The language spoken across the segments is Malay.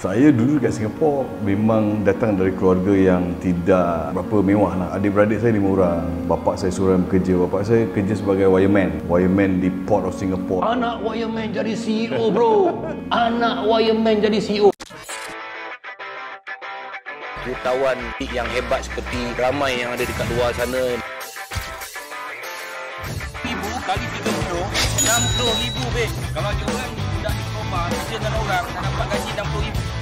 Saya dulu kat Singapura memang datang dari keluarga yang tidak berapa mewah lah. Adik-beradik saya 5 orang. Bapak saya seorang bekerja. Bapak saya kerja sebagai wireman di Port of Singapore. Anak wireman jadi CEO, bro. Anak wireman jadi CEO. Jutawan yang hebat seperti ramai yang ada dekat luar sana. 1,000 kali 30, 60,000 be. Kalau diorang budak diploma, kerja dengan orang, tak dapat gaji 60,000.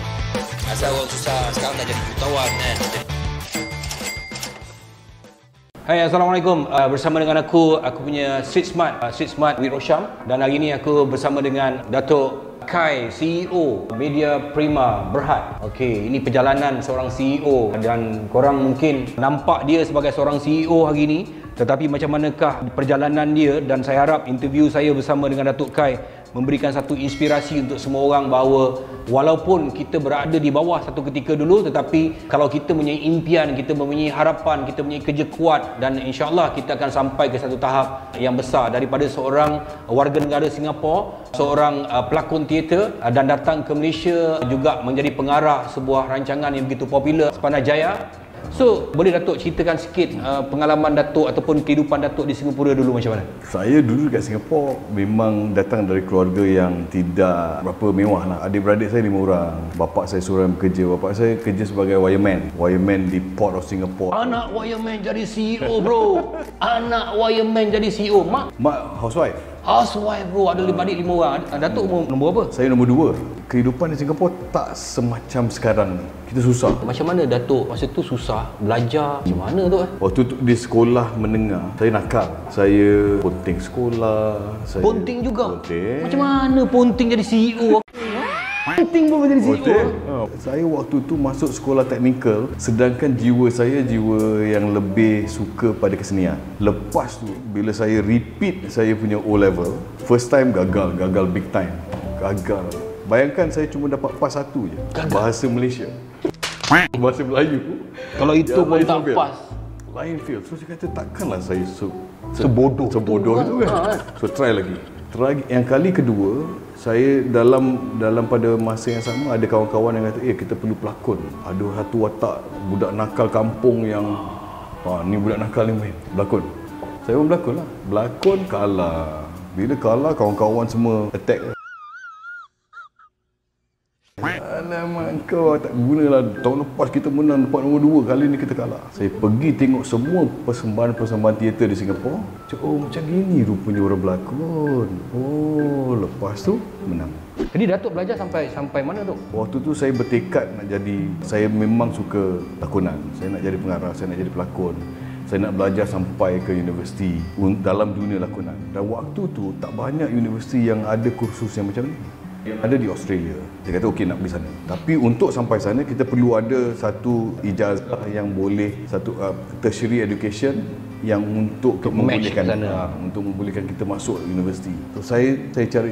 Asal orang susah, sekarang dah jadi jutawan kan. Hai, Assalamualaikum. Bersama dengan aku punya Street Smart with Rosham. Dan hari ini aku bersama dengan Datuk Kai, CEO Media Prima Berhad. Okey, ini perjalanan seorang CEO dan korang mungkin nampak dia sebagai seorang CEO hari ini, tetapi macam manakah perjalanan dia, dan saya harap interview saya bersama dengan Datuk Kai memberikan satu inspirasi untuk semua orang bahawa walaupun kita berada di bawah satu ketika dulu, tetapi kalau kita mempunyai impian, kita mempunyai harapan, kita mempunyai kerja kuat, dan insya-Allah kita akan sampai ke satu tahap yang besar daripada seorang warga negara Singapura, seorang pelakon teater dan datang ke Malaysia juga menjadi pengarah sebuah rancangan yang begitu popular, Sepanah Jaya. So, boleh Datuk ceritakan sikit pengalaman Datuk ataupun kehidupan Datuk di Singapura dulu macam mana? Saya dulu kat Singapura memang datang dari keluarga yang tidak berapa mewah lah. Adik-beradik saya 5 orang. Bapak saya seorang bekerja. Bapak saya kerja sebagai wireman di Port of Singapore. Anak wireman jadi CEO, bro. Anak wireman jadi CEO. Mak Housewife, bro. Ada adik 5 orang. Datuk nombor apa? saya nombor 2. Kehidupan di Singapura tak semacam sekarang ni. Kita susah. Macam mana Datuk masa tu susah belajar? Macam mana tu? Waktu tu di sekolah menengah, saya nakal. Saya ponting sekolah. Ponting juga? Ponting. Macam mana ponting jadi CEO? Ponting pun jadi CEO? Ponting. Saya waktu tu masuk sekolah teknikal, sedangkan jiwa saya jiwa yang lebih suka pada kesenian. Lepas tu, bila saya repeat saya punya O-level, first time gagal big time. Gagal. Bayangkan saya cuma dapat pas 1 je. Gagal. Bahasa Malaysia. Bahasa Melayu. Kalau itu pun tak pas. Lain feel. So saya kata takkanlah saya Sebodoh itu kan. So try lagi. Yang kali kedua, saya dalam pada masa yang sama ada kawan-kawan yang kata, kita perlu pelakon. Ada satu watak budak nakal kampung yang ni budak nakal ni main berlakon. Saya pun berlakon lah. Berlakon kalah. Bila kalah, kawan-kawan semua attack. Alamak, kau tak gunalah. Tahun lepas kita menang, dapat nombor 2. Kali ni kita kalah. Saya pergi tengok semua persembahan teater di Singapura. Macam gini rupanya orang berlakon. Lepas tu menang. Jadi Datuk belajar sampai mana tu? Waktu tu saya bertekad nak jadi, saya memang suka lakonan. Saya nak jadi pengarah, saya nak jadi pelakon. Saya nak belajar sampai ke universiti dalam dunia lakonan. Dan waktu tu tak banyak universiti yang ada kursus yang macam ni. Yang ada di Australia. Dia kata okey nak pergi sana. Tapi untuk sampai sana kita perlu ada satu ijazah yang boleh, satu tertiary education yang untuk membolehkan kita masuk universiti. So saya cari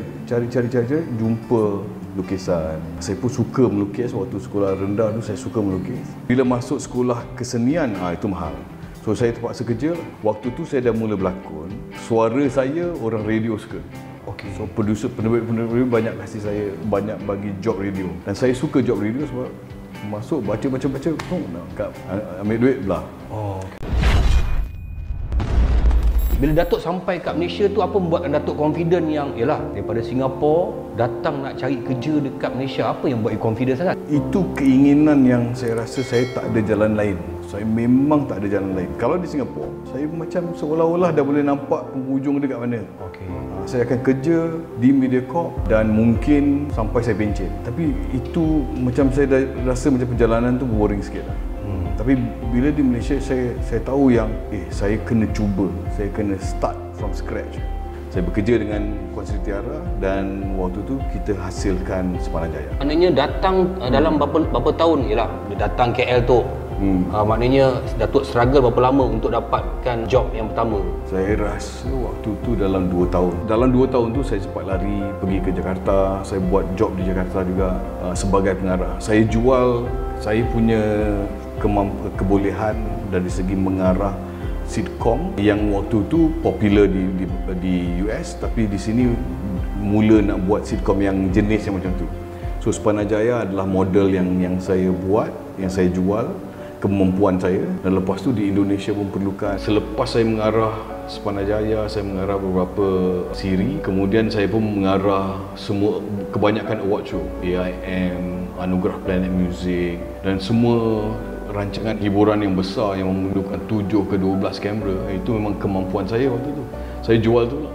jumpa lukisan. Saya pun suka melukis. Waktu sekolah rendah tu saya suka melukis. Bila masuk sekolah kesenian, itu mahal. So saya terpaksa kerja. Waktu tu saya dah mula berlakon. Suara saya orang radio suka. Okay. So penerbit banyak kasih saya, banyak bagi job radio. Dan saya suka job radio sebab masuk baca, ambil duit belah. Bila Datuk sampai kat Malaysia tu, apa membuatkan Datuk confident yang yalah daripada Singapura datang nak cari kerja dekat Malaysia? Apa yang buat you confident sangat? Itu keinginan yang saya rasa saya tak ada jalan lain. Saya memang tak ada jalan lain. Kalau di Singapura, saya macam seolah-olah dah boleh nampak penghujung dekat mana. Saya akan kerja di Mediacorp dan mungkin sampai saya pencen. Tapi itu macam saya dah rasa macam perjalanan tu boring sikit lah. Tapi bila di Malaysia saya tahu yang saya kena cuba, saya kena start from scratch. Saya bekerja dengan Kuantan Tiara dan waktu tu kita hasilkan Sepanah Jaya. Maknanya datang dalam berapa tahun ialah dia datang KL tu. Maknanya Datuk struggle berapa lama untuk dapatkan job yang pertama? Saya rasa waktu tu dalam 2 tahun. Dalam 2 tahun tu saya sempat lari pergi ke Jakarta. Saya buat job di Jakarta juga sebagai pengarah. Saya jual saya punya kebolehan dari segi mengarah sitcom yang waktu tu popular di US, tapi di sini mula nak buat sitcom yang jenis yang macam tu. So So Sepanajaya adalah model yang saya buat, yang saya jual, kemampuan saya. Dan lepas tu di Indonesia pun perlukan. Selepas saya mengarah Sepanajaya, saya mengarah beberapa siri, kemudian saya pun mengarah semua kebanyakan award show, AIM, Anugerah Planet Music, dan semua rancangan hiburan yang besar yang memerlukan 7 ke 12 kamera. Itu memang kemampuan saya waktu tu. Saya jual tu lah.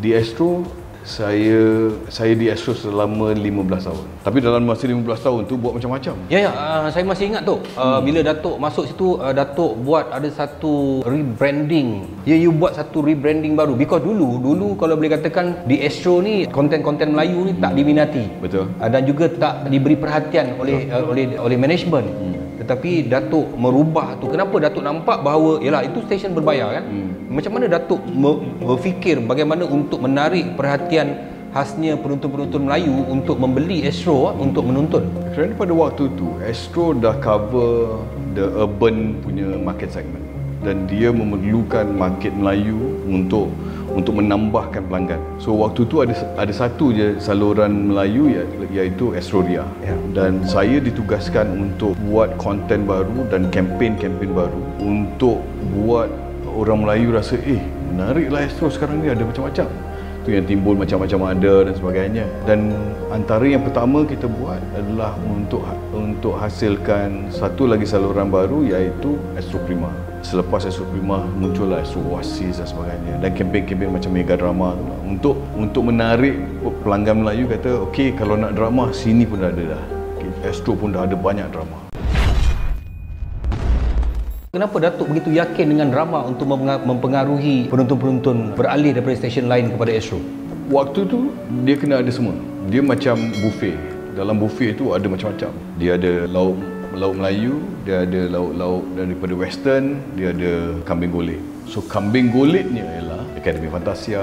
Di Astro, saya di Astro selama 15 tahun. Tapi dalam masa 15 tahun tu buat macam-macam. Saya masih ingat tu bila Datuk masuk situ, Datuk buat ada satu rebranding. You buat satu rebranding baru. Because dulu kalau boleh katakan di Astro ni konten-konten Melayu ni tak diminati. Betul. Dan juga tak diberi perhatian oleh management. Tetapi Datuk merubah tu. Kenapa Datuk nampak bahawa yalah itu stesen berbayar kan? Macam mana Datuk berfikir bagaimana untuk menarik perhatian khasnya penonton-penonton Melayu untuk membeli Astro untuk menonton? Kerana pada waktu tu Astro dah cover the urban punya market segment dan dia memerlukan market Melayu untuk menambahkan pelanggan. So waktu tu ada satu je saluran Melayu iaitu Astroria. Dan saya ditugaskan untuk buat konten baru dan kempen-kempen baru untuk buat orang Melayu rasa menariklah Astro sekarang ni, ada macam-macam. Tu yang timbul macam-macam ada dan sebagainya. Dan antara yang pertama kita buat adalah untuk hasilkan satu lagi saluran baru iaitu Astro Prima. Selepas Astro Prima muncullah Astro Oasis dan sebagainya, dan kempen-kempen macam mega drama tu lah. Untuk menarik pelanggan Melayu, kata okey kalau nak drama sini pun dah ada dah. Astro pun dah ada banyak drama. Kenapa Datuk begitu yakin dengan drama untuk mempengaruhi penonton-penonton beralih daripada stesen lain kepada Astro? Waktu tu dia kena ada semua. Dia macam buffet. Dalam buffet tu ada macam-macam. Dia ada lauk Melayu, dia ada lauk-lauk daripada western, dia ada kambing golek. So kambing goleknya ialah Akademi Fantasia,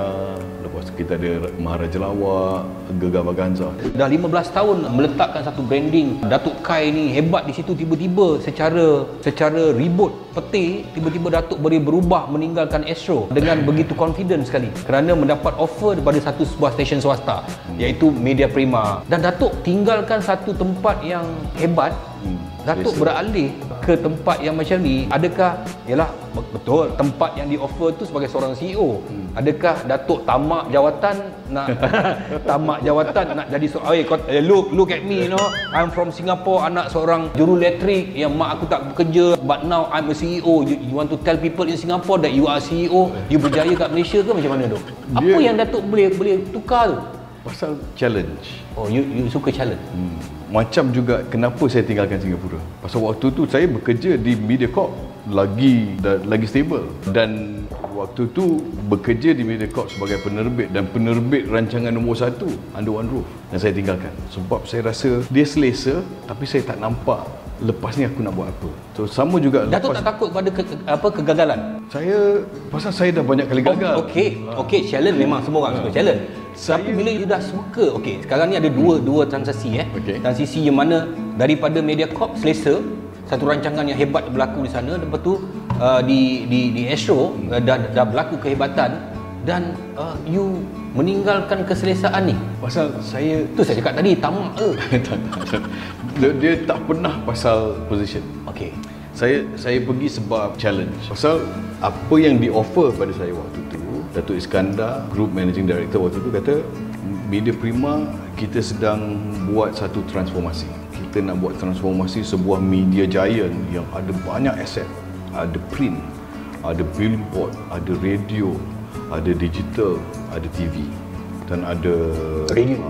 lepas tu kita ada Maharaja Lawak, Gegar Vaganza. Dah 15 tahun meletakkan satu branding. Datuk Kai ni hebat di situ, tiba-tiba secara ribut peti, tiba-tiba Datuk boleh berubah meninggalkan Astro dengan begitu confident sekali kerana mendapat offer daripada sebuah stesen swasta iaitu Media Prima. Dan Datuk tinggalkan satu tempat yang hebat. Datuk beralih ke tempat yang macam ni. Adakah yalah betul tempat yang di-offer tu sebagai seorang CEO? Adakah Datuk tamak jawatan nak nak jadi look at me, I'm from Singapore, anak seorang juruelektrik yang mak aku tak bekerja, but now I'm a CEO. You want to tell people in Singapore that you are CEO, you berjaya kat Malaysia ke macam mana tu? Apa yang Datuk boleh tukar tu? Pasal challenge. You suka challenge. Macam juga kenapa saya tinggalkan Singapura. Pasal waktu tu saya bekerja di Mediacorp lagi stable, dan waktu tu bekerja di Mediacorp sebagai penerbit dan penerbit rancangan nombor 1 Under One Roof, dan saya tinggalkan sebab saya rasa dia selesa tapi saya tak nampak lepas ni aku nak buat apa. So sama juga Datuk tak takut pada kegagalan? Pasal saya dah banyak kali gagal. Okey, challenge memang semua orang suka challenge. Tapi bila you dah suka, sekarang ni ada dua transisi Transisi yang mana daripada Mediacorp selesa, satu rancangan yang hebat berlaku di sana, lepas tu di Astro dah berlaku kehebatan, dan you meninggalkan keselesaan ni. Pasal saya cakap tadi tamak ke? Dia tak pernah pasal position. Saya pergi sebab challenge. Pasal apa yang di-offer pada saya waktu tu, Datuk Iskandar, Group Managing Director waktu tu, kata Media Prima kita sedang buat satu transformasi. Kita nak buat transformasi sebuah media giant yang ada banyak aset. Ada print, ada billboard, ada radio, ada digital, ada TV, dan ada radio.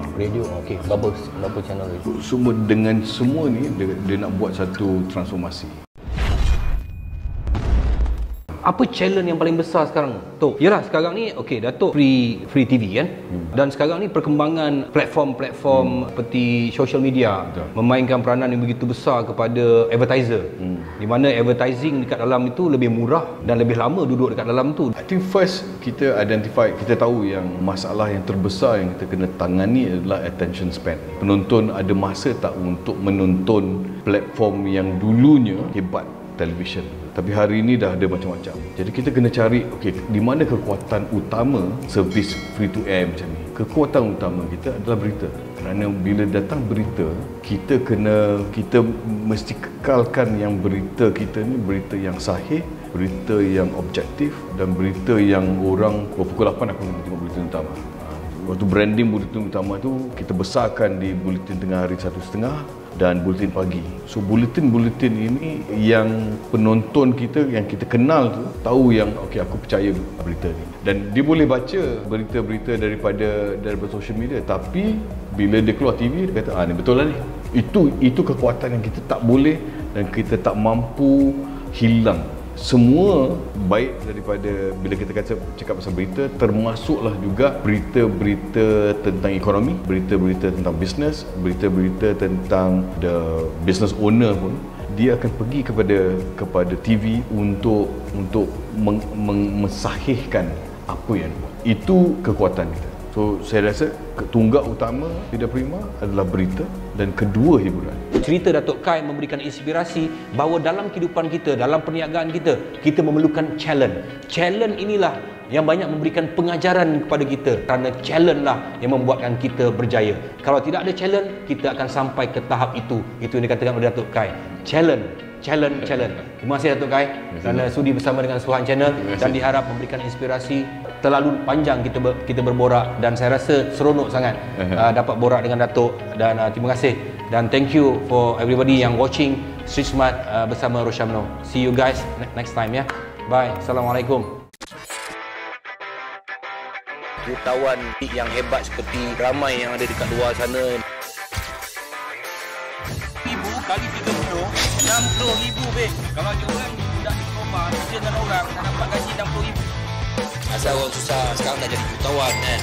Berapa channel radio? Semua dengan semua ni dia nak buat satu transformasi. Apa challenge yang paling besar sekarang, Tok? Yalah sekarang ni Datuk free TV kan? Dan sekarang ni perkembangan platform seperti social media memainkan peranan yang begitu besar kepada advertiser. Di mana advertising dekat dalam itu lebih murah dan lebih lama duduk dekat dalam tu. I think first kita tahu yang masalah yang terbesar yang kita kena tangani adalah attention span. Penonton ada masa tak untuk menonton platform yang dulunya hebat, television. Tapi hari ini dah ada macam-macam. Jadi kita kena cari di mana kekuatan utama servis free to air macam ni. kekuatan utama kita adalah berita. Kerana bila datang berita, kita mesti kekalkan yang berita kita ni berita yang sahih, berita yang objektif dan berita yang orang pukul 8 aku nak tengok buletin utama. Waktu branding buletin utama tu kita besarkan di buletin tengah hari 1.30 dan buletin pagi. So buletin-buletin ini yang penonton kita yang kita kenal tu tahu yang okey aku percaya berita ni. Dan dia boleh baca berita-berita daripada social media, tapi bila dia keluar TV dia kata ni betul lah ni. Itu kekuatan yang kita tak boleh dan kita tak mampu hilang. Semua baik daripada bila kita cakap pasal berita, termasuklah juga berita-berita tentang ekonomi, berita-berita tentang bisnes, berita-berita tentang the business owner pun dia akan pergi kepada TV untuk mensahihkan apa yang buat. Itu kekuatan kita. So saya rasa tunggak utama Media Prima adalah berita dan kedua hiburan. Cerita Datuk Kai memberikan inspirasi bahawa dalam kehidupan kita, dalam perniagaan kita memerlukan challenge. Challenge inilah yang banyak memberikan pengajaran kepada kita, kerana challenge lah yang membuatkan kita berjaya. Kalau tidak ada challenge, kita akan sampai ke tahap itu. Itu yang dikatakan oleh Datuk Kai. Challenge. Terima kasih Datuk Kai kerana sudi bersama dengan Suhan Channel dan diharap memberikan inspirasi. Terlalu panjang kita berborak dan saya rasa seronok sangat dapat borak dengan Datuk dan terima kasih dan thank you for everybody yang watching Street Smart bersama Rosham Noh. See you guys next time ya. Bye. Assalamualaikum. Jutawan yang hebat seperti ramai yang ada dekat luar sana. 1,000 kali 30 60,000 be. Kalau dia orang budak di Koma, dia dengan orang nak dapat gaji 60,000. Asal orang susah sekarang dah jadi jutawan kan.